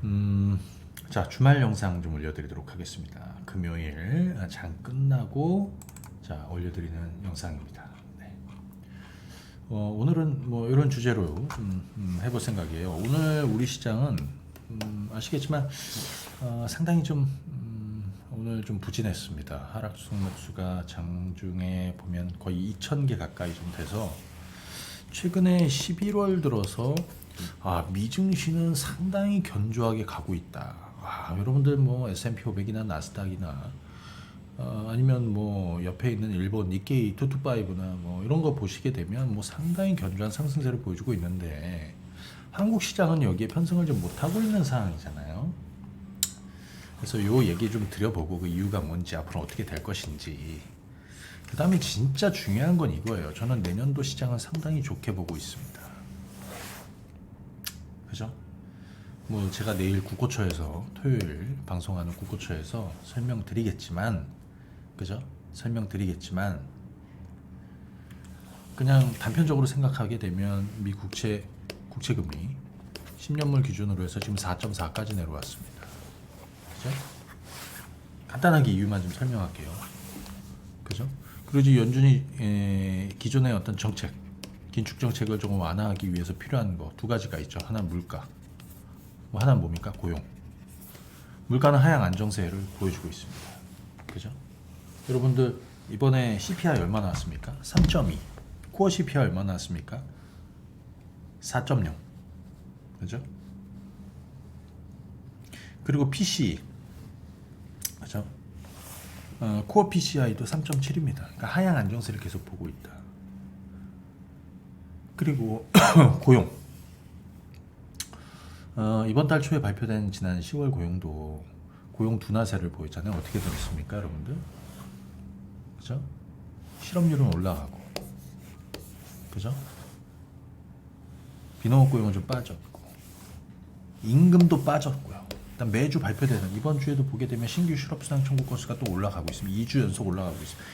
음, 자, 주말 영상 좀 올려드리도록 하겠습니다. 금요일 장 끝나고 자 올려드리는 영상입니다. 네. 오늘은 뭐 이런 주제로 좀 해볼 생각이에요. 오늘 우리 시장은 아시겠지만 상당히 좀 오늘 좀 부진했습니다. 하락 종목수가 장중에 보면 거의 2,000개 가까이 좀 돼서 최근에 11월 들어서 미증시는 상당히 견조하게 가고 있다. 여러분들 뭐 S&P 500이나 나스닥이나 아니면 뭐 옆에 있는 일본 니케이 225나 뭐 이런 거 보시게 되면 뭐 상당히 견조한 상승세를 보여주고 있는데 한국 시장은 여기에 편승을 좀 못하고 있는 상황이잖아요. 그래서 요 얘기 좀 드려보고 그 이유가 뭔지 앞으로 어떻게 될 것인지 그 다음에 진짜 중요한 건 이거예요. 저는 내년도 시장을 상당히 좋게 보고 있습니다. 그죠? 뭐 제가 내일 국고초에서 토요일 방송하는 국고초에서 설명드리겠지만 그죠? 설명드리겠지만 그냥 단편적으로 생각하게 되면 미 국채금리 10년물 기준으로 해서 지금 4.4까지 내려왔습니다. 그죠? 간단하게 이유만 좀 설명할게요. 그죠? 그리고 이제 연준이 기존의 어떤 정책, 긴축 정책을 조금 완화하기 위해서 필요한 거 두 가지가 있죠. 하나는 물가, 뭐 하나는 뭡니까? 고용. 물가는 하향 안정세를 보여주고 있습니다. 그죠? 여러분들 이번에 CPI 얼마 나왔습니까? 3.2. 코어 CPI 얼마 나왔습니까? 4.0. 그죠? 그리고 PCE. 그죠? 코어 PCI도 3.7입니다. 그러니까 하향 안정세를 계속 보고 있다. 그리고 고용. 이번 달 초에 발표된 지난 10월 고용도 고용 둔화세를 보였잖아요. 어떻게 들었습니까, 여러분들? 그죠? 실업률은 올라가고, 그죠? 비농업 고용은 좀 빠졌고, 임금도 빠졌고요. 일단 매주 발표되는 이번 주에도 보게 되면 신규 실업수당 청구 건수가 또 올라가고 있습니다. 2주 연속 올라가고 있습니다.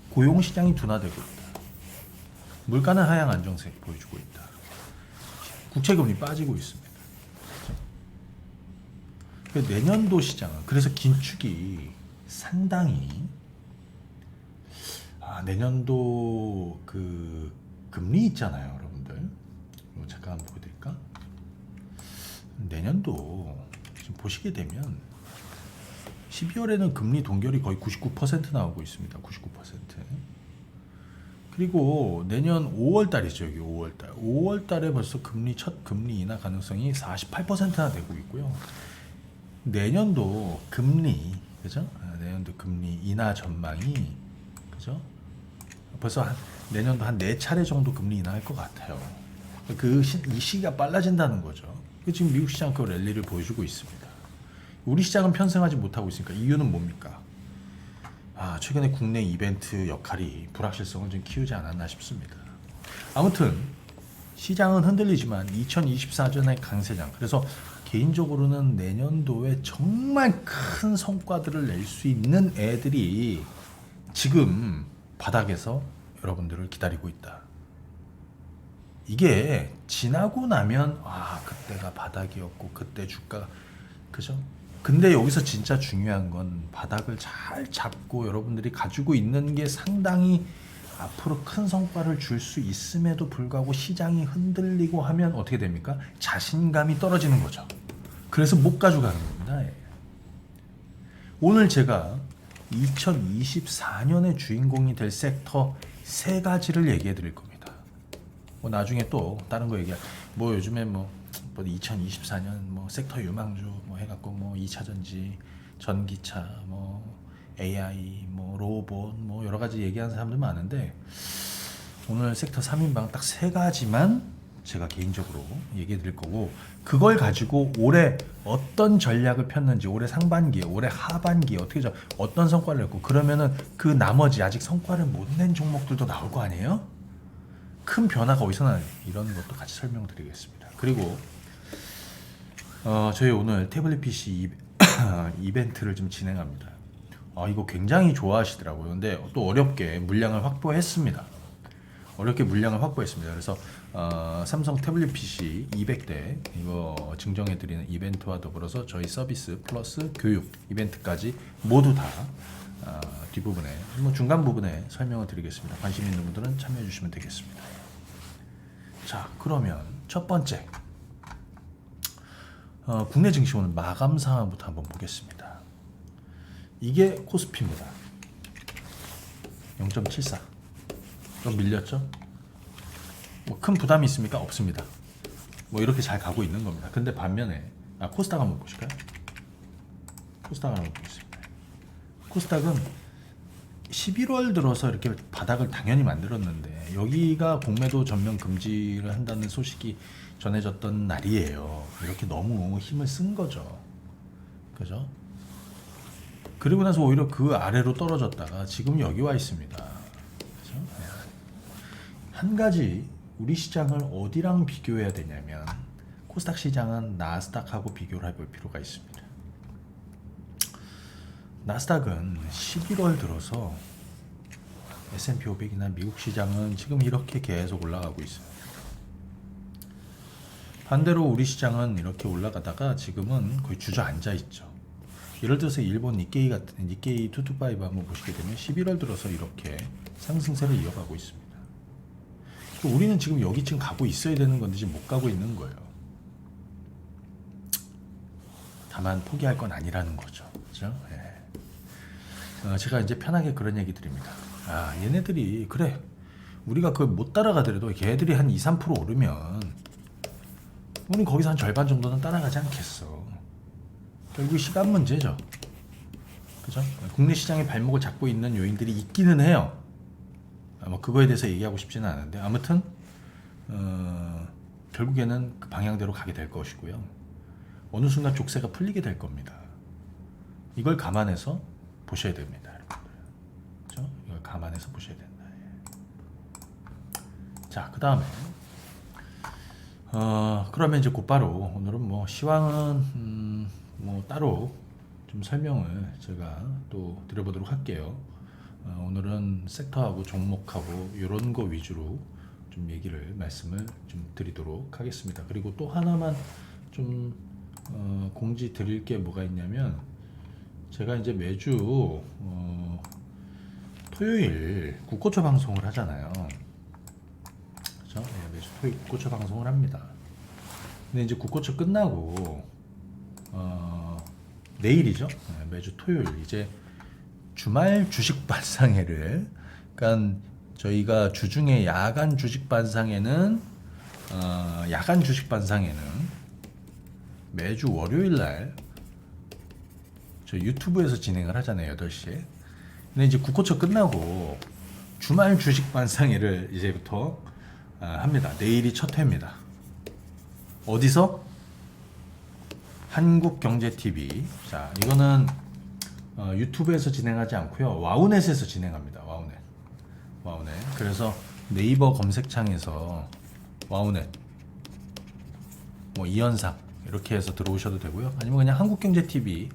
고용 시장이 둔화되고 있다. 물가는 하향 안정세 보여주고 있다. 국채금리 빠지고 있습니다. 그렇죠? 내년도 시장은 그래서 긴축이 상당히 내년도 그 금리 있잖아요, 여러분들. 이거 잠깐 한번 보여드릴까? 내년도 지금 보시게 되면 12월에는 금리 동결이 거의 99% 나오고 있습니다. 99%. 그리고 내년 5월 달이죠. 여기 5월 달. 5월 달에 벌써 첫 금리 인하 가능성이 48%나 되고 있고요. 내년도 금리, 그죠? 내년도 금리 인하 전망이, 그죠? 벌써 내년도 한 4차례 정도 금리 인하할 것 같아요. 이 시기가 빨라진다는 거죠. 지금 미국 시장 그 랠리를 보여주고 있습니다. 우리 시장은 편승하지 못하고 있으니까 이유는 뭡니까? 최근에 국내 이벤트 역할이 불확실성을 좀 키우지 않았나 싶습니다. 아무튼 시장은 흔들리지만 2024년의 강세장. 그래서 개인적으로는 내년도에 정말 큰 성과들을 낼 수 있는 애들이 지금 바닥에서 여러분들을 기다리고 있다. 이게 지나고 나면 그때가 바닥이었고 그때 주가 그죠? 근데 여기서 진짜 중요한 건 바닥을 잘 잡고 여러분들이 가지고 있는 게 상당히 앞으로 큰 성과를 줄 수 있음에도 불구하고 시장이 흔들리고 하면 어떻게 됩니까? 자신감이 떨어지는 거죠. 그래서 못 가져가는 겁니다. 오늘 제가 2024년의 주인공이 될 섹터 3가지를 얘기해 드릴 겁니다. 뭐 나중에 또 다른 거 뭐 요즘에 뭐 2024년 뭐 섹터 유망주 뭐 해갖고 뭐 2차 전지, 전기차, 뭐 AI, 뭐 로봇, 뭐 여러 가지 얘기하는 사람들 많은데 오늘 섹터 3인방 딱 3가지만 제가 개인적으로 얘기해 드릴 거고 그걸 가지고 올해 어떤 전략을 폈는지 올해 상반기에 올해 하반기에 어떤 성과를 냈고 그러면은 그 나머지 아직 성과를 못 낸 종목들도 나올 거 아니에요? 큰 변화가 어디서 나요? 이런 것도 같이 설명드리겠습니다. 그리고 저희 오늘 태블릿 PC 이벤트를 좀 진행합니다. 이거 굉장히 좋아하시더라고요. 근데 또 어렵게 물량을 확보했습니다. 어렵게 물량을 확보했습니다. 그래서 삼성 태블릿 PC 200대 이거 증정해드리는 이벤트와 더불어서 저희 서비스 플러스 교육 이벤트까지 모두 다 뒷부분에 중간 부분에 설명을 드리겠습니다. 관심 있는 분들은 참여해 주시면 되겠습니다. 자, 그러면 첫 번째 국내 증시 오늘 마감 상황부터 한번 보겠습니다. 이게 코스피입니다. 0.74. 좀 밀렸죠? 뭐 큰 부담이 있습니까? 없습니다. 뭐 이렇게 잘 가고 있는 겁니다. 근데 반면에 코스닥 한번 보실까요? 코스닥 한번 보겠습니다. 코스닥은 11월 들어서 이렇게 바닥을 당연히 만들었는데 여기가 공매도 전면 금지를 한다는 소식이 전해졌던 날이에요. 이렇게 너무 힘을 쓴 거죠. 그죠? 그리고 나서 오히려 그 아래로 떨어졌다가 지금 여기 와 있습니다. 그죠? 한 가지 우리 시장을 어디랑 비교해야 되냐면 코스닥 시장은 나스닥하고 비교를 해볼 필요가 있습니다. 나스닥은 11월 들어서 S&P 500이나 미국 시장은 지금 이렇게 계속 올라가고 있습니다. 반대로 우리 시장은 이렇게 올라가다가 지금은 거의 주저앉아 있죠. 예를 들어서 일본 니케이 같은 니케이 225 한번 보시게 되면 11월 들어서 이렇게 상승세를 이어가고 있습니다. 우리는 지금 여기쯤 가고 있어야 되는 건데 지금 못 가고 있는 거예요. 다만 포기할 건 아니라는 거죠. 그렇죠? 제가 이제 편하게 그런 얘기 드립니다. 얘네들이 그래 우리가 그걸 못 따라가더라도 걔들이 한 2, 3% 오르면 우리는 거기서 한 절반 정도는 따라가지 않겠어. 결국 시간 문제죠. 그죠? 국내 시장의 발목을 잡고 있는 요인들이 있기는 해요. 뭐 그거에 대해서 얘기하고 싶지는 않은데 아무튼 결국에는 그 방향대로 가게 될 것이고요. 어느 순간 족쇄가 풀리게 될 겁니다. 이걸 감안해서 보셔야 됩니다, 여러분들. 그렇죠? 이걸 감안해서 보셔야 된다. 자, 그 다음에 그러면 이제 곧바로 오늘은 뭐 시황은 뭐 따로 좀 설명을 제가 또 드려보도록 할게요. 오늘은 섹터하고 종목하고 이런 거 위주로 좀 말씀을 좀 드리도록 하겠습니다. 그리고 또 하나만 좀 공지 드릴 게 뭐가 있냐면 제가 이제 매주 토요일 국고초 방송을 하잖아요. 그렇죠? 네, 매주 토요일 국고초 방송을 합니다. 근데 이제 국고초 끝나고 내일이죠. 네, 매주 토요일 이제 주말 주식 반상회를 그러니까 저희가 주중에 야간 주식 반상회는 매주 월요일 날 저 유튜브에서 진행을 하잖아요. 8시에. 근데 이제 국고초 끝나고 주말 주식 반상회를 이제부터 합니다. 내일이 첫 회입니다. 어디서? 한국경제TV. 자, 이거는 유튜브에서 진행하지 않고요. 와우넷에서 진행합니다. 와우넷. 그래서 네이버 검색창에서 와우넷, 뭐 이현상 이렇게 해서 들어오셔도 되고요. 아니면 그냥 한국경제TV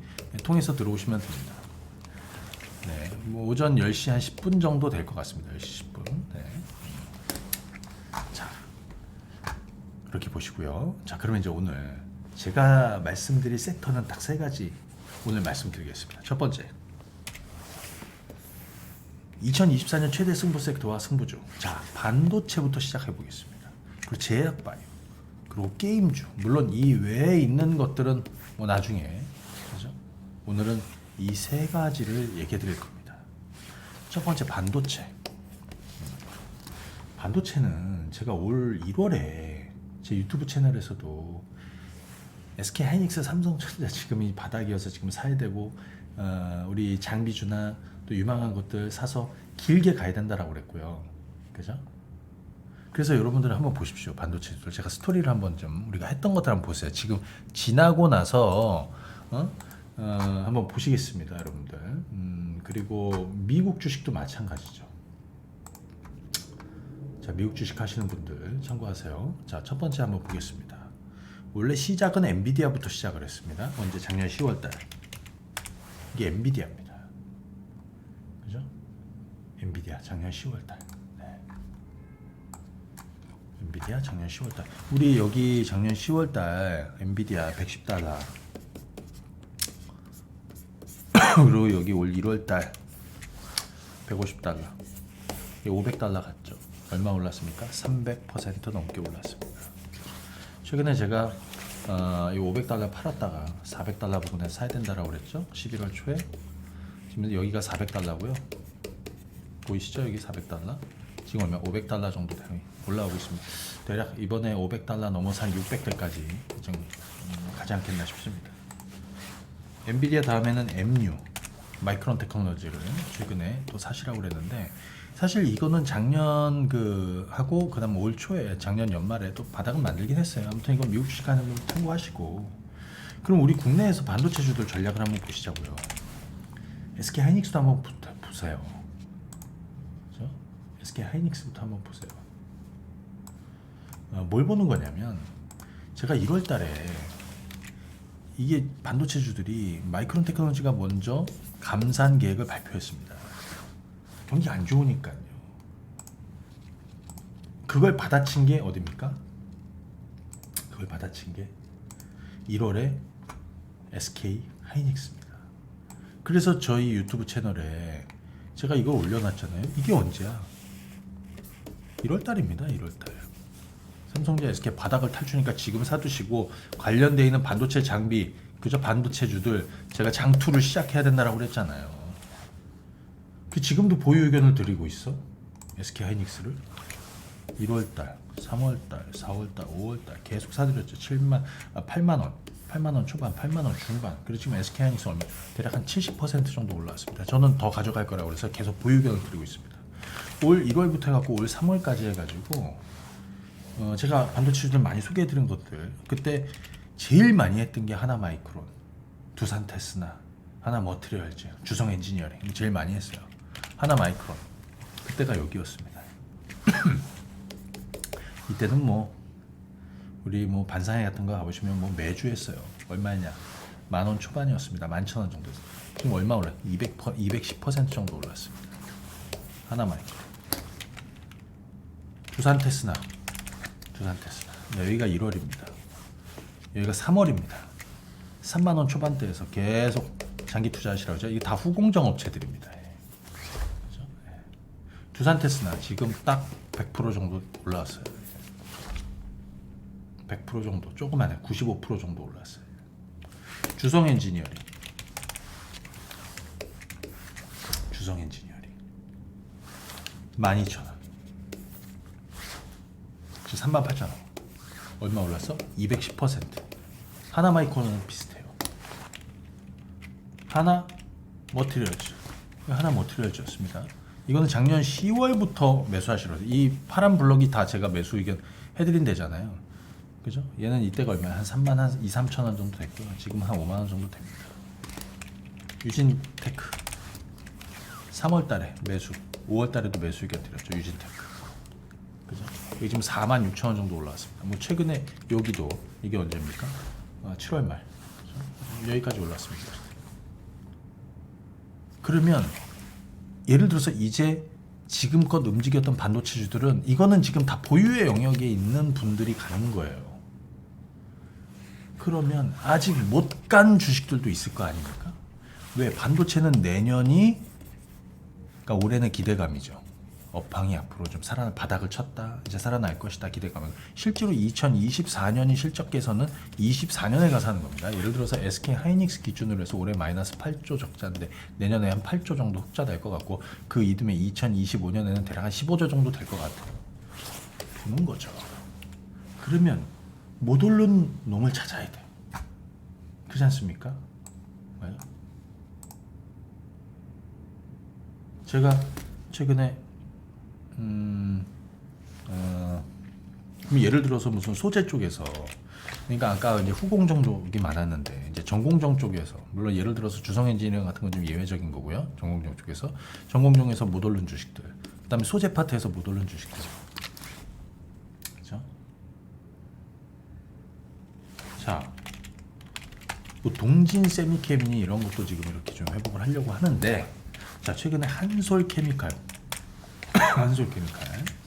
통해서 들어오시면 됩니다. 네, 뭐 오전 10시 한 10분 정도 될 것 같습니다. 10시 10분. 네. 자, 그렇게 보시고요. 자, 그러면 이제 오늘 제가 말씀드릴 섹터는 딱 3가지 오늘 말씀드리겠습니다. 첫 번째, 2024년 최대 승부 섹터와 승부주. 자, 반도체부터 시작해 보겠습니다. 그리고 제약바이오, 그리고 게임주. 물론 이 외에 있는 것들은 뭐 나중에, 그죠? 오늘은 이 3가지를 얘기해 드릴 겁니다. 첫 번째, 반도체. 반도체는 제가 올 1월에 제 유튜브 채널에서도 SK 하이닉스, 삼성전자 지금이 바닥이어서 지금 사야 되고 우리 장비주나 또 유망한 것들 사서 길게 가야 된다라고 그랬고요. 그죠? 그래서 여러분들 한번 보십시오. 반도체들 제가 스토리를 한번 좀 우리가 했던 것들 한번 보세요. 지금 지나고 나서 한번 보시겠습니다, 여러분들. 그리고 미국 주식도 마찬가지죠. 자, 미국 주식 하시는 분들 참고하세요. 자, 첫 번째 한번 보겠습니다. 원래 시작은 엔비디아부터 시작을 했습니다. 언제? 작년 10월달. 이게 엔비디아입니다. 그죠? 엔비디아 작년 10월달. 네. 엔비디아 작년 10월달. 우리 여기 작년 10월달 엔비디아 110달러. 그리고 여기 올 1월달 150달러. 500달러 갔죠. 얼마 올랐습니까? 300% 넘게 올랐습니다. 최근에 제가 이 500달러 팔았다가 400달러 부근에 사야 된다라고 그랬죠. 11월 초에. 지금 여기가 400달러고요. 보이시죠? 여기 400달러. 지금 얼마? 500달러 정도 올라오고 있습니다. 대략 이번에 500달러 넘어서 한 600달까지 좀 가지 않겠나 싶습니다. 엔비디아 다음에는 MU 마이크론 테크놀로지를 최근에 또 사시라고 그랬는데, 사실 이거는 작년 하고 그다음 올 초에 작년 연말에 또 바닥은 만들긴 했어요. 아무튼 이건 미국 주식하는 걸 참고하시고, 그럼 우리 국내에서 반도체주들 전략을 한번 보시자고요. SK 하이닉스도 한번 보세요. 그렇죠? SK 하이닉스부터 한번 보세요. 뭘 보는 거냐면, 제가 1월 달에 이게 반도체주들이 마이크론 테크놀로지가 먼저 감산 계획을 발표했습니다. 경기 안 좋으니까요. 그걸 받아친 게 어디입니까? 그걸 받아친 게 1월에 SK 하이닉스입니다. 그래서 저희 유튜브 채널에 제가 이걸 올려놨잖아요. 이게 언제야? 1월 달입니다. 1월 달. 삼성전자 SK 바닥을 탈주니까 지금 사두시고, 관련되어 있는 반도체 장비, 그저 반도체주들 제가 장투를 시작해야 된다라고 그랬잖아요. 지금도 보유 의견을 드리고 있어. SK 하이닉스를 1월달, 3월달, 4월달, 5월달 계속 사드렸죠. 8만 원 초반, 8만 원 중반. 그리고 지금 SK 하이닉스 얼마? 대략 한 70% 정도 올라왔습니다. 저는 더 가져갈 거라고 해서 계속 보유 의견을 드리고 있습니다. 올 1월부터 해갖고 올 3월까지 해가지고 제가 반도체주들 많이 소개해드린 것들, 그때 제일 많이 했던 게 하나마이크론, 두산테스나, 하나머티리얼즈, 주성엔지니어링 제일 많이 했어요. 하나마이크론 그때가 여기였습니다. 이때는 우리 반상회 같은 거 가보시면 매주 했어요. 얼마냐? 10,000원 초반이었습니다. 11,000원 정도. 지금 얼마 올랐? 210% 정도 올랐습니다. 하나마이크론. 두산테스나. 여기가 1월입니다. 여기가 3월입니다. 3만 원 초반대에서 계속 장기 투자하시라고 하죠. 이게 다 후공정 업체들입니다. 그렇죠? 두산테스나 지금 딱 100% 정도 올라왔어요. 100% 정도, 조금 안 해. 95% 정도 올랐어요. 주성엔지니어링 12,000원. 지금 38,000원. 얼마 올랐어? 210%. 하나마이크론은 비슷해요. 하나머티리얼즈였습니다. 이거는 작년 10월부터 매수하시라고. 이 파란 블럭이 다 제가 매수 의견 해드린 데잖아요. 그죠? 얘는 이때가 얼마야? 한 3만 한 2, 3천 원 정도 됐고요. 지금 한 5만 원 정도 됩니다. 유진테크 3월 달에 매수, 5월 달에도 매수 의견 드렸죠. 유진테크. 그죠? 여기 지금 46,000원 정도 올라왔습니다. 최근에 여기도 이게 언제입니까? 7월 말. 그죠? 여기까지 올랐습니다. 그러면 예를 들어서 이제 지금껏 움직였던 반도체주들은 이거는 지금 다 보유의 영역에 있는 분들이 가는 거예요. 그러면 아직 못 간 주식들도 있을 거 아닙니까? 왜? 반도체는 내년이, 그러니까 올해는 기대감이죠. 업황이 앞으로 좀 바닥을 쳤다, 이제 살아날 것이다 기대감은. 실제로 2024년이 실적 개선은 24년에 가서 하는 겁니다. 예를 들어서 SK 하이닉스 기준으로 해서 올해 마이너스 8조 적자인데 내년에 한 8조 정도 흑자 될 것 같고, 그 이듬해 2025년에는 대략 한 15조 정도 될 것 같아요. 그런 거죠. 그러면 못 오른 놈을 찾아야 돼. 그렇지 않습니까? 맞아요? 제가 최근에 예를 들어서 무슨 소재 쪽에서, 그러니까 아까 이제 후공정 쪽이 많았는데 이제 전공정 쪽에서, 물론 예를 들어서 주성엔지니어링 같은 건 좀 예외적인 거고요. 전공정에서 못 오른 주식들, 그다음에 소재 파트에서 못 오른 주식들, 그렇죠? 자, 동진 세미케미니 이런 것도 지금 이렇게 좀 회복을 하려고 하는데, 자, 최근에 한솔케미칼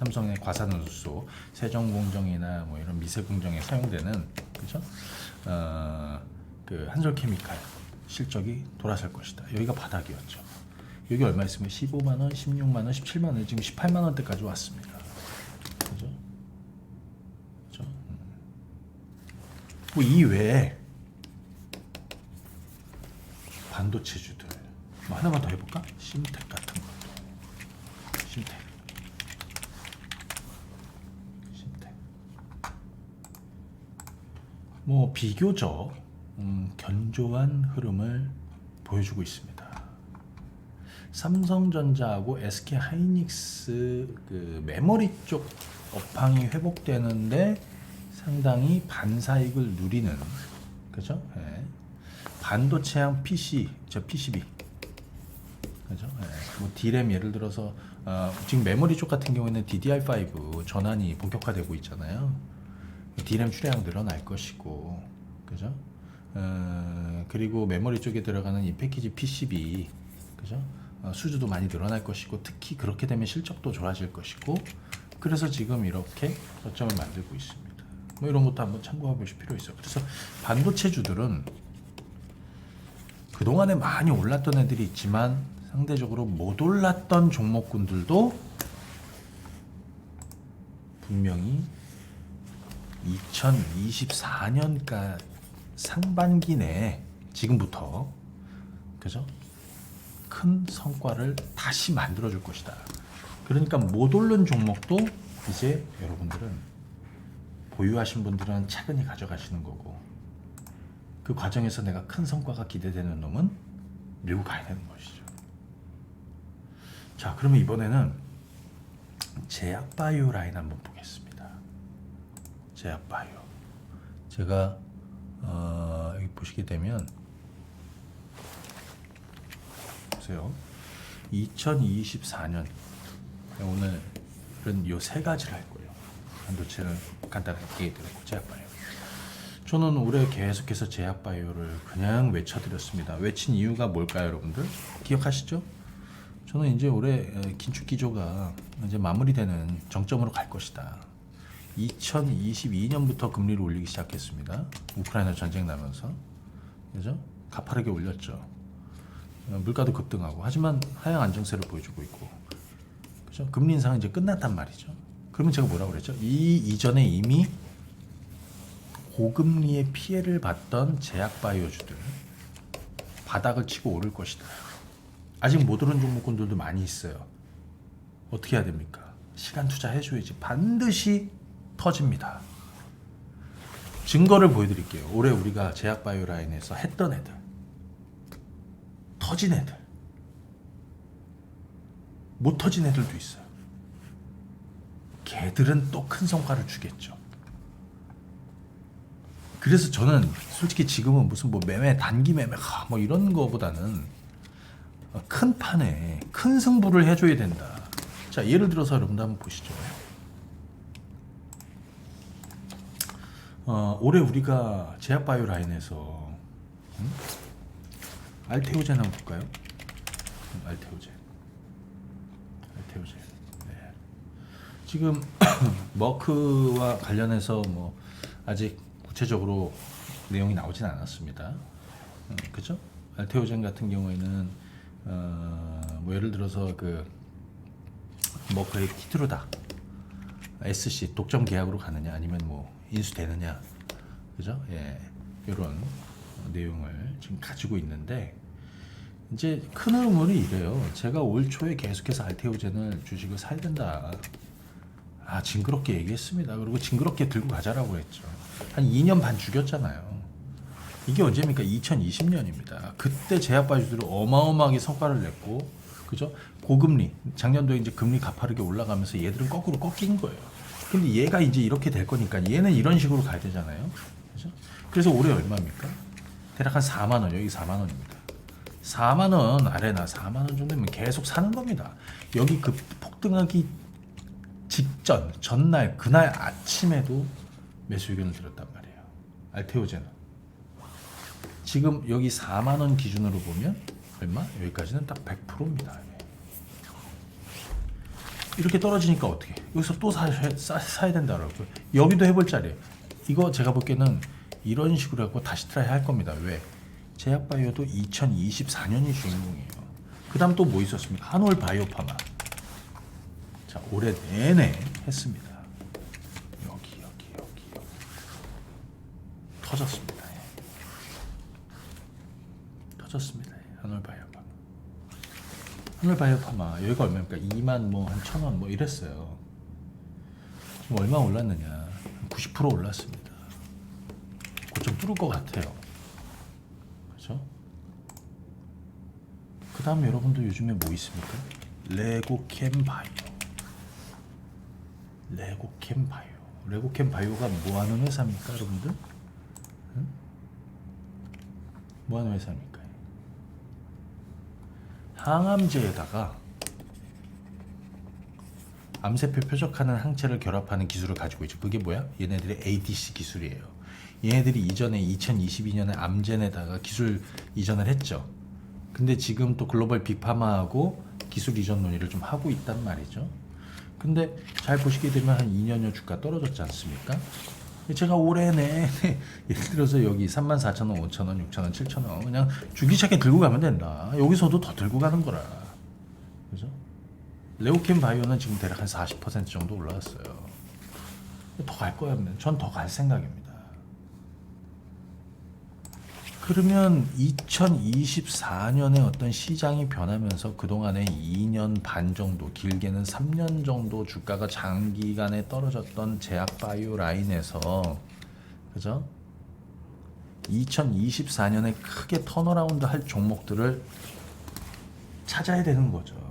삼성의 과산화수소, 세정공정이나 뭐 이런 미세공정에 사용되는 그죠? 그 한솔케미칼 실적이 돌아설 것이다. 여기가 바닥이었죠. 여기 얼마 있으면 15만 원, 16만 원, 17만 원, 지금 18만 원대까지 왔습니다. 그죠? 그죠? 뭐 이 외에 반도체주들 뭐 하나만 더 해볼까? 심텍 같은 것도 심텍 뭐 비교적 견조한 흐름을 보여주고 있습니다. 삼성전자하고 SK하이닉스 그 메모리 쪽 업황이 회복되는데 상당히 반사익을 누리는 그죠? 예. 반도체형 PC, PCB 그죠? 예. 뭐 D램 예를 들어서 지금 메모리 쪽 같은 경우에는 DDR5 전환이 본격화되고 있잖아요. D램 출하량 늘어날 것이고, 그죠? 그리고 메모리 쪽에 들어가는 이 패키지 PCB, 그죠? 수주도 많이 늘어날 것이고, 특히 그렇게 되면 실적도 좋아질 것이고, 그래서 지금 이렇게 저점을 만들고 있습니다. 뭐 이런 것도 한번 참고해 보실 필요 있어요. 그래서 반도체주들은 그동안에 많이 올랐던 애들이 있지만 상대적으로 못 올랐던 종목군들도 분명히 2024년까 상반기 내에 지금부터 그죠? 큰 성과를 다시 만들어 줄 것이다. 그러니까 못 오른 종목도 이제 여러분들은 보유하신 분들은 차근히 가져가시는 거고 그 과정에서 내가 큰 성과가 기대되는 놈은 밀고 가야 되는 것이죠. 자, 그러면 이번에는 제약바이오 라인 한번 보겠습니다. 제약바이오. 제가 여기 보시게 되면 보세요. 2024년 오늘은 요 세 가지를 할 거예요. 반도체는 간단하게 얘기해드리고 제약바이오. 저는 올해 계속해서 제약바이오를 그냥 외쳐드렸습니다. 외친 이유가 뭘까요, 여러분들? 기억하시죠? 저는 이제 올해 긴축 기조가 이제 마무리되는 정점으로 갈 것이다. 2022년부터 금리를 올리기 시작했습니다. 우크라이나 전쟁 나면서, 그죠? 가파르게 올렸죠. 물가도 급등하고, 하지만 하향 안정세를 보여주고 있고, 그죠? 금리 인상은 이제 끝났단 말이죠. 그러면 제가 뭐라고 그랬죠? 이 이전에 이미 고금리의 피해를 봤던 제약바이오주들 바닥을 치고 오를 것이다. 아직 못 오른 종목군들도 많이 있어요. 어떻게 해야 됩니까? 시간 투자해줘야지. 반드시 터집니다. 증거를 보여드릴게요. 올해 우리가 제약바이오 라인에서 했던 애들, 터진 애들, 못 터진 애들도 있어요. 걔들은 또 큰 성과를 주겠죠. 그래서 저는 솔직히 지금은 무슨 뭐 매매, 단기 매매 뭐 이런 거보다는 큰 판에 큰 승부를 해줘야 된다. 자, 예를 들어서 여러분들 한번 보시죠. 올해 우리가 제약바이오 라인에서 알테오젠 한번 볼까요? 알테오젠. 네. 지금 머크와 관련해서 뭐 아직 구체적으로 내용이 나오진 않았습니다. 그죠? 알테오젠 같은 경우에는 뭐 예를 들어서 그 머크의 키트루다 SC 독점 계약으로 가느냐 아니면 뭐 인수되느냐, 그죠? 예, 이런 내용을 지금 가지고 있는데 이제 큰 흐름이 이래요. 제가 올 초에 계속해서 알테오젠을 주식을 사야 된다. 징그럽게 얘기했습니다. 그리고 징그럽게 들고 가자라고 했죠. 한 2년 반 죽였잖아요. 이게 언제입니까? 2020년입니다. 그때 제약바이오주들이 어마어마하게 성과를 냈고, 그죠? 고금리, 작년도에 이제 금리 가파르게 올라가면서 얘들은 거꾸로 꺾인 거예요. 근데 얘가 이제 이렇게 될 거니까 얘는 이런 식으로 가야 되잖아요. 그죠? 그래서 올해 얼마입니까? 대략 한 4만 원, 여기 4만 원입니다. 4만 원 아래나 4만 원 정도면 계속 사는 겁니다. 여기 그 폭등하기 직전, 전날, 그날 아침에도 매수 의견을 드렸단 말이에요. 알테오젠은. 지금 여기 4만 원 기준으로 보면 얼마? 여기까지는 딱 100%입니다. 이렇게 떨어지니까 어떻게? 여기서 또 사야 된다라고. 여기도 해볼 자리에. 이거 제가 볼게는 이런 식으로 하고 다시 트라이 할 겁니다. 왜? 제약바이오도 2024년이 주인공이에요. 그 다음 또 뭐 있었습니까? 한올 바이오파마. 자, 올해 내내 했습니다. 여기. 터졌습니다. 터졌습니다. 한올 바이오파마. 한올 바이오파마 여기가 얼마입니까? 2만 뭐 한 1,000원 뭐 이랬어요. 지금 얼마 올랐느냐? 90% 올랐습니다. 고점 뚫을 것 같아요. 그렇죠? 그 다음 여러분들 요즘에 뭐 있습니까? 레고캠 바이오가 뭐 하는 회사입니까, 여러분들? 응? 뭐 하는 회사입니까? 항암제에다가 암세포 표적하는 항체를 결합하는 기술을 가지고 있죠. 그게 뭐야? 얘네들의 ADC 기술이에요. 얘네들이 이전에 2022년에 암젠에다가 기술 이전을 했죠. 근데 지금 또 글로벌 빅파마하고 기술 이전 논의를 좀 하고 있단 말이죠. 근데 잘 보시게 되면 한 2년여 주가 떨어졌지 않습니까? 제가 올해 내내 예를 들어서 여기 34,000원, 5,000원, 6,000원, 7,000원 그냥 주기차게 들고 가면 된다. 여기서도 더 들고 가는 거라. 그죠? 레오캠 바이오는 지금 대략 한 40% 정도 올라왔어요. 더 갈 거야. 전 더 갈 생각입니다. 그러면 2024년에 어떤 시장이 변하면서 그동안에 2년 반 정도, 길게는 3년 정도 주가가 장기간에 떨어졌던 제약바이오 라인에서, 그죠? 2024년에 크게 턴어라운드 할 종목들을 찾아야 되는 거죠.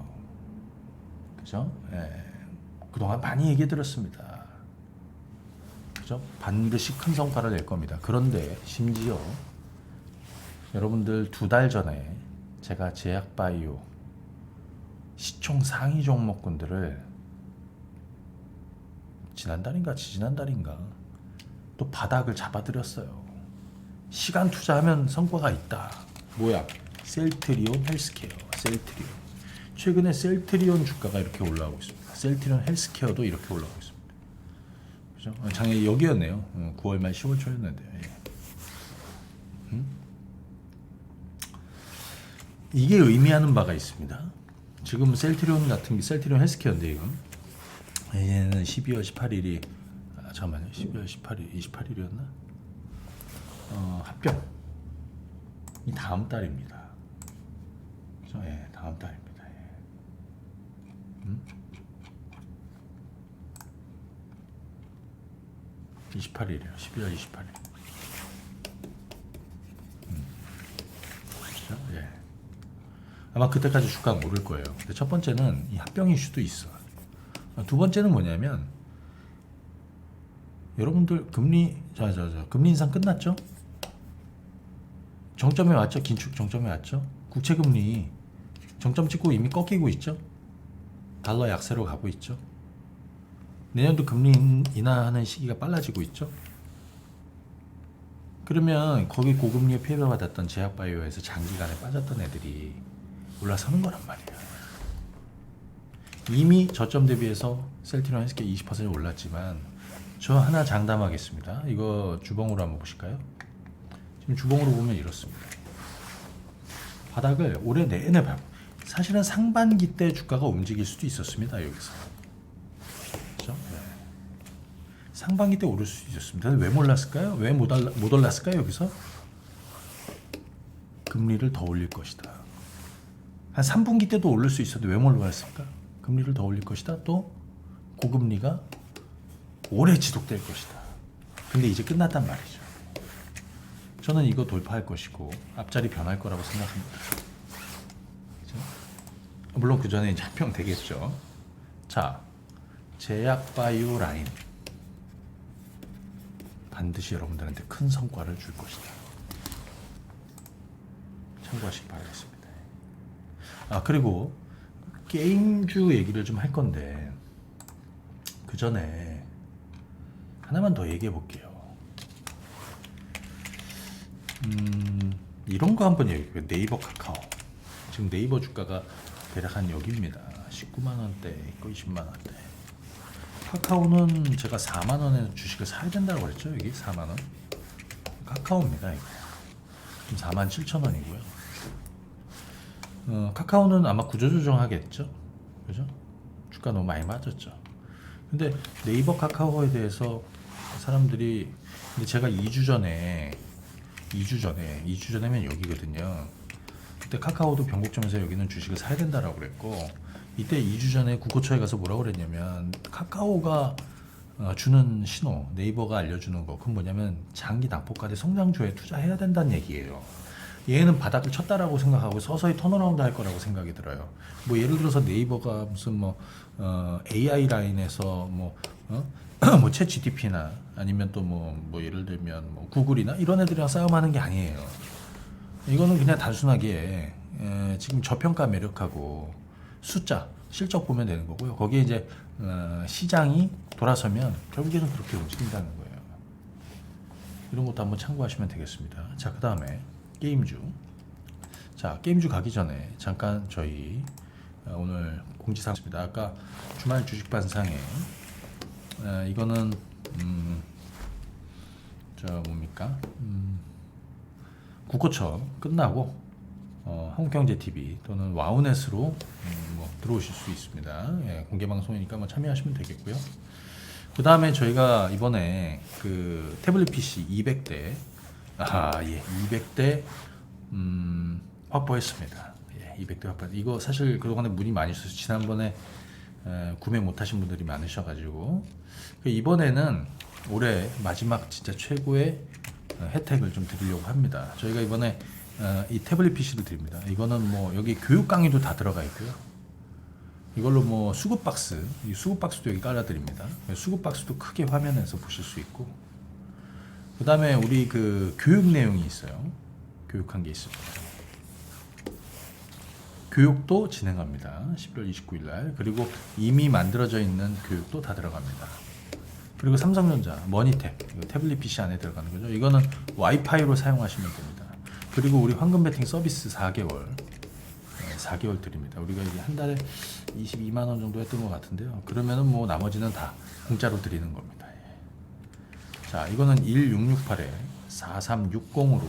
그죠? 예. 그동안 많이 얘기 들었습니다. 그죠? 반드시 큰 성과를 낼 겁니다. 그런데 심지어 여러분들 2달 전에 제가 제약바이오 시총 상위 종목군들을 지지난달인가 또 바닥을 잡아드렸어요. 시간 투자하면 성과가 있다. 뭐야? 셀트리온 헬스케어. 셀트리온. 최근에 셀트리온 주가가 이렇게 올라오고 있습니다. 셀트리온 헬스케어도 이렇게 올라오고 있습니다. 그죠? 작년 여기였네요. 9월 말 10월 초였는데. 예. 이게 의미하는 바가 있습니다. 지금 셀트리온 같은 게 셀트리온 헬스케어인데 이건 얘는 12월 18일이 잠깐만요. 12월 18일 28일이었나? 합병 이 다음 달입니다. 그죠? 예, 다음 달입니다. 예. 28일이에요. 12월 28일. 그죠? 예. 아마 그때까지 주가가 오를 거예요. 근데 첫 번째는 이 합병 이슈도 있어. 두 번째는 뭐냐면 여러분들 금리 금리 인상 끝났죠? 정점에 왔죠? 긴축 정점에 왔죠? 국채 금리 정점 찍고 이미 꺾이고 있죠? 달러 약세로 가고 있죠? 내년도 금리 인하하는 시기가 빨라지고 있죠? 그러면 거기 고금리에 피해를 받았던 제약바이오에서 장기간에 빠졌던 애들이 올라서는 거란 말이야. 이미 저점 대비해서 셀트리온 헬스케어 20% 올랐지만 저 하나 장담하겠습니다. 이거 주봉으로 한번 보실까요? 지금 주봉으로 보면 이렇습니다. 바닥을 올해 내내 밟고 사실은 상반기 때 주가가 움직일 수도 있었습니다. 여기서. 그렇죠? 네. 상반기 때 오를 수도 있었습니다. 왜 몰랐을까요? 왜 못 올랐을까요? 여기서? 금리를 더 올릴 것이다. 한 3분기 때도 오를 수 있었는데 왜 못 올랐을까? 금리를 더 올릴 것이다. 또 고금리가 오래 지속될 것이다. 근데 이제 끝났단 말이죠. 저는 이거 돌파할 것이고 앞자리 변할 거라고 생각합니다. 그렇죠? 물론 그 전에 이제 합병 되겠죠. 자, 제약바이오 라인 반드시 여러분들한테 큰 성과를 줄 것이다. 참고하시기 바라겠습니다. 그리고 게임주 얘기를 좀 할 건데 그 전에 하나만 더 얘기해 볼게요. 이런 거 한번 얘기해요. 네이버 카카오. 지금 네이버 주가가 대략 한 여기입니다. 19만 원대, 있고 20만 원대. 카카오는 제가 4만 원에 주식을 사야 된다고 그랬죠. 여기 4만 원. 카카오입니다. 이거. 지금 4만 7천 원이고요. 카카오는 아마 구조조정하겠죠. 그죠? 주가 너무 많이 맞았죠. 근데 네이버 카카오에 대해서 사람들이, 근데 제가 2주 전에면 여기거든요. 그때 카카오도 변곡점에서 여기는 주식을 사야 된다라고 그랬고, 이때 2주 전에 국고처에 가서 뭐라고 그랬냐면, 카카오가 주는 신호, 네이버가 알려주는 거, 그건 뭐냐면 장기 낙폭과대 성장주에 투자해야 된다는 얘기예요. 얘는 바닥을 쳤다라고 생각하고 서서히 턴어라운드 할 거라고 생각이 들어요. 뭐 예를 들어서 네이버가 무슨 뭐 AI 라인에서 뭐 챗 GTP나 아니면 또 뭐 예를 들면 뭐 구글이나 이런 애들이랑 싸움하는 게 아니에요. 이거는 그냥 단순하게 지금 저평가 매력하고 숫자, 실적 보면 되는 거고요. 거기에 이제 시장이 돌아서면 결국에는 그렇게 움직인다는 거예요. 이런 것도 한번 참고하시면 되겠습니다. 자, 그 다음에 게임주. 자, 게임주 가기 전에 잠깐 저희 오늘 공지사항입니다. 아까 주말 주식 반상에 이거는 저 뭡니까? 국고처 끝나고 한국경제TV 또는 와우넷으로 뭐 들어오실 수 있습니다. 예, 공개 방송이니까 뭐 참여하시면 되겠고요. 그 다음에 저희가 이번에 그 태블릿 PC 200대 200대 확보했습니다. 예, 200대 확보. 이거 사실 그동안에 문의 많이 있어서 지난번에 구매 못하신 분들이 많으셔가지고 이번에는 올해 마지막 진짜 최고의 혜택을 좀 드리려고 합니다. 저희가 이번에 이 태블릿 PC를 드립니다. 이거는 뭐 여기 교육 강의도 다 들어가 있고요. 이걸로 뭐 수급 박스, 이 수급 박스도 여기 깔아드립니다. 수급 박스도 크게 화면에서 보실 수 있고, 그 다음에 우리 그 교육 내용이 있어요. 교육한 게 있습니다. 교육도 진행합니다. 11월 29일 날. 그리고 이미 만들어져 있는 교육도 다 들어갑니다. 그리고 삼성전자 머니탭, 태블릿 PC 안에 들어가는 거죠. 이거는 와이파이로 사용하시면 됩니다. 그리고 우리 황금 배팅 서비스 4개월 드립니다. 우리가 이게 한 달에 22만 원 정도 했던 것 같은데요. 그러면은 뭐 나머지는 다 공짜로 드리는 겁니다. 자, 이거는 1668에 4360으로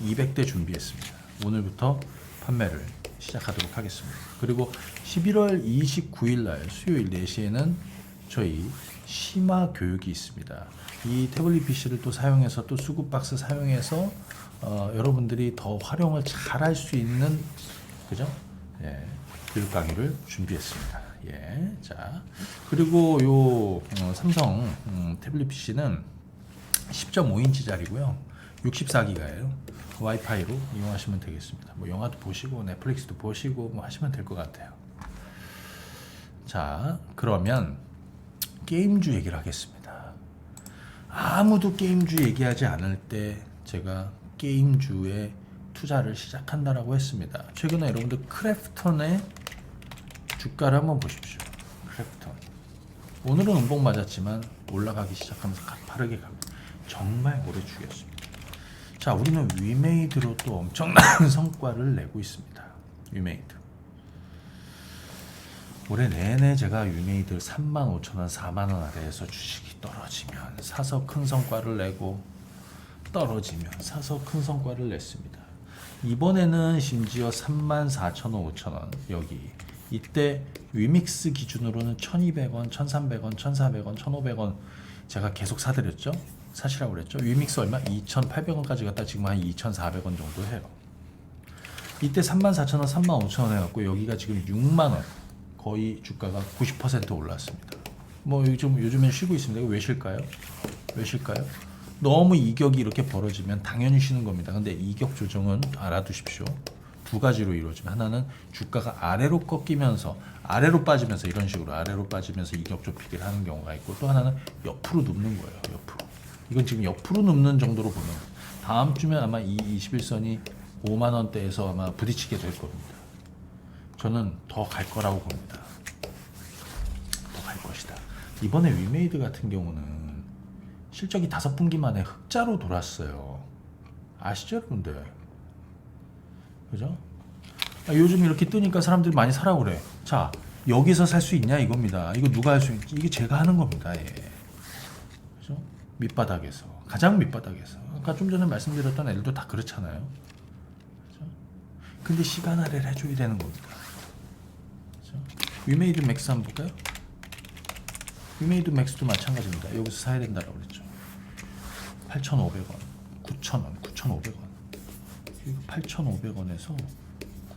200대 준비했습니다. 오늘부터 판매를 시작하도록 하겠습니다. 그리고 11월 29일 날 수요일 4시에는 저희 심화 교육이 있습니다. 이 태블릿 PC를 또 사용해서 또 수급 박스 사용해서 여러분들이 더 활용을 잘 할 수 있는, 그죠? 예, 교육 강의를 준비했습니다. 예, 자, 그리고 요 삼성 태블릿 PC는 10.5인치짜리고요. 64기가예요. 와이파이로 이용하시면 되겠습니다. 뭐 영화도 보시고 넷플릭스도 보시고 뭐 하시면 될 것 같아요. 자, 그러면 게임주 얘기를 하겠습니다. 아무도 게임주 얘기하지 않을 때 제가 게임주에 투자를 시작한다라고 했습니다. 최근에 여러분들 크래프톤의 주가를 한번 보십시오. 크래프톤. 오늘은 음봉 맞았지만 올라가기 시작하면서 가파르게 갑니다. 정말 오래 죽였습니다. 자, 우리는 위메이드로 또 엄청난 성과를 내고 있습니다. 위메이드. 올해 내내 제가 위메이드 35,000원, 4만원 아래에서 주식이 떨어지면 사서 큰 성과를 내고 떨어지면 사서 큰 성과를 냈습니다. 이번에는 심지어 34,000원, 5,000원 여기 이때 위믹스 기준으로는 1,200원, 1,300원, 1,400원, 1,500원 제가 계속 사드렸죠. 사시라고 그랬죠. 위믹스 얼마? 2,800원까지 갔다 지금 한 2,400원 정도 해요. 이때 34,000원, 35,000원 해갖고 여기가 지금 6만원, 거의 주가가 90% 올랐습니다. 뭐 요즘엔 쉬고 있습니다. 왜 쉴까요? 왜 쉴까요? 너무 이격이 이렇게 벌어지면 당연히 쉬는 겁니다. 근데 이격 조정은 알아두십시오. 두 가지로 이루어집니다. 하나는 주가가 아래로 꺾이면서 아래로 빠지면서 이런 식으로 아래로 빠지면서 이격 좁히기를 하는 경우가 있고, 또 하나는 옆으로 눕는 거예요. 옆으로. 이건 지금 옆으로 눕는 정도로 보면 다음 주면 아마 이 21선이 5만 원대에서 아마 부딪히게 될 겁니다. 저는 더 갈 거라고 봅니다. 더 갈 것이다. 이번에 위메이드 같은 경우는 실적이 5분기 만에 흑자로 돌았어요. 아시죠, 여러분들? 그죠? 요즘 이렇게 뜨니까 사람들이 많이 사라고 그래. 자, 여기서 살 수 있냐 이겁니다. 이거 누가 할 수 있지? 이게 제가 하는 겁니다. 예. 그죠? 밑바닥에서, 가장 밑바닥에서. 아까 좀 전에 말씀드렸던 애들도 다 그렇잖아요. 그죠? 근데 시간 할애를 해줘야 되는 겁니다. 그죠? 위메이드 맥스 한번 볼까요? 위메이드 맥스도 마찬가지입니다. 여기서 사야 된다고 그랬죠. 8,500원, 9,000원, 9,500원. 8,500원에서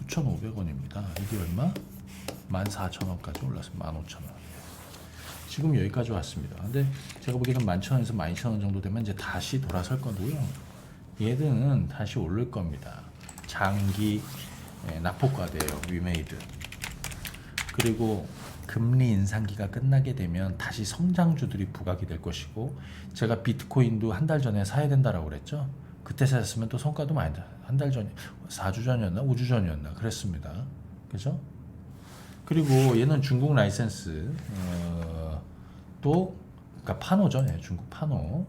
9,500원입니다. 이게 얼마? 14,000원까지 올라서 15,000원. 지금 여기까지 왔습니다. 근데 제가 보기에는 11,000원에서 12,000원 정도 되면 이제 다시 돌아설 거고요. 얘들은 다시 오를 겁니다. 장기 낙폭과대예요. 위메이드. 그리고 금리 인상기가 끝나게 되면 다시 성장주들이 부각이 될 것이고, 제가 비트코인도 한 달 전에 사야 된다라고 그랬죠. 그때 샀으면 또 성과도 많이 한 달 전, 4주 전이었나 5주 전이었나 그랬습니다. 그죠? 그리고 얘는 중국 라이센스 또 그러니까 파노죠. 예, 중국 파노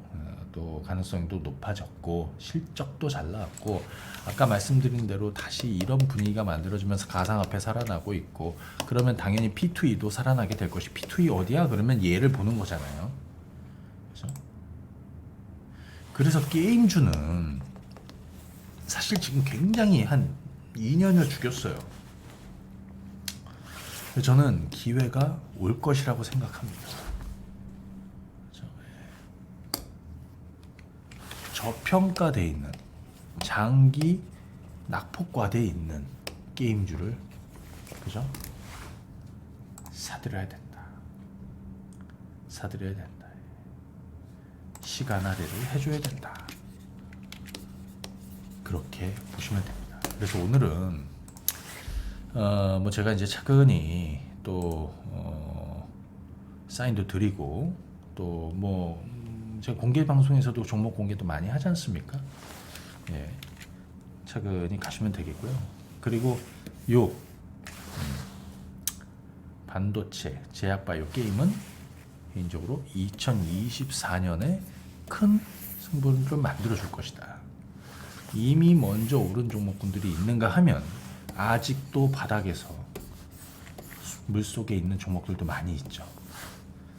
또 가능성도 높아졌고 실적도 잘 나왔고, 아까 말씀드린 대로 다시 이런 분위기가 만들어지면서 가상화폐 살아나고 있고, 그러면 당연히 P2E도 살아나게 될 것이, P2E 어디야? 그러면 얘를 보는 거잖아요. 그렇죠? 그래서 게임주는 사실 지금 굉장히 한 2년여 죽였어요. 저는 기회가 올 것이라고 생각합니다. 그렇죠? 저평가되어 있는, 장기 낙폭과되어 있는 게임주를, 그죠? 사들여야 된다. 사들여야 된다. 시간 할애를 해줘야 된다. 그렇게 보시면 됩니다. 그래서 오늘은 뭐 제가 이제 차근히 또 사인도 드리고, 또 뭐 제가 공개 방송에서도 종목 공개도 많이 하지 않습니까? 예, 차근히 가시면 되겠고요. 그리고 요 반도체 제약바이오 게임은 개인적으로 2024년에 큰 승부를 좀 만들어 줄 것이다. 이미 먼저 오른 종목군들이 있는가 하면 아직도 바닥에서 물속에 있는 종목들도 많이 있죠.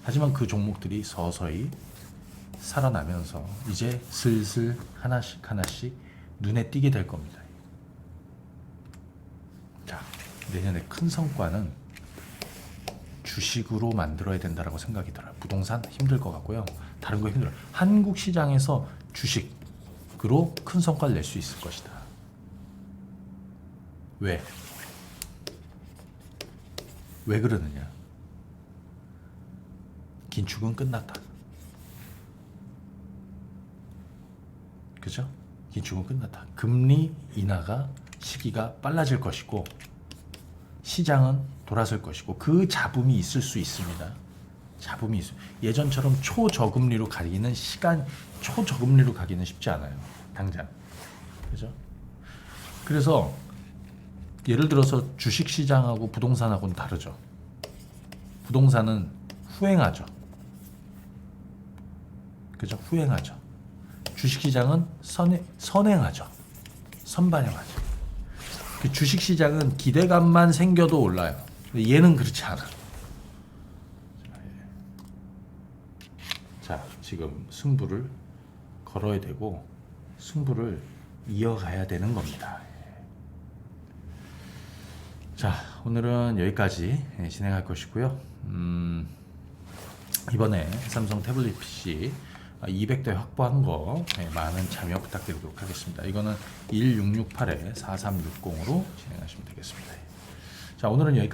하지만 그 종목들이 서서히 살아나면서 이제 슬슬 하나씩 하나씩 눈에 띄게 될 겁니다. 자, 내년에 큰 성과는 주식으로 만들어야 된다라고 생각이 들어요. 부동산 힘들 것 같고요. 다른 거 힘들어요. 한국 시장에서 주식으로 큰 성과를 낼 수 있을 것이다. 왜? 왜 그러느냐? 긴축은 끝났다. 그죠? 긴축은 끝났다. 금리 인하가 시기가 빨라질 것이고, 시장은 돌아설 것이고, 그 잡음이 있을 수 있습니다. 잡음이 있어. 예전처럼 초저금리로 가기는 초저금리로 가기는 쉽지 않아요. 당장. 그죠? 그래서 예를 들어서 주식 시장하고 부동산하고는 다르죠. 부동산은 후행하죠. 그죠? 후행하죠. 주식 시장은 선행하죠. 선반영하죠. 그 주식 시장은 기대감만 생겨도 올라요. 얘는 그렇지 않아. 자, 지금 승부를 걸어야 되고 승부를 이어가야 되는 겁니다. 자, 오늘은 여기까지 진행할 것이고요. 이번에 삼성 태블릿 PC 200대 확보한 거 많은 참여 부탁드리도록 하겠습니다. 이거는 1668-4360으로 진행하시면 되겠습니다. 자, 오늘은 여기까지.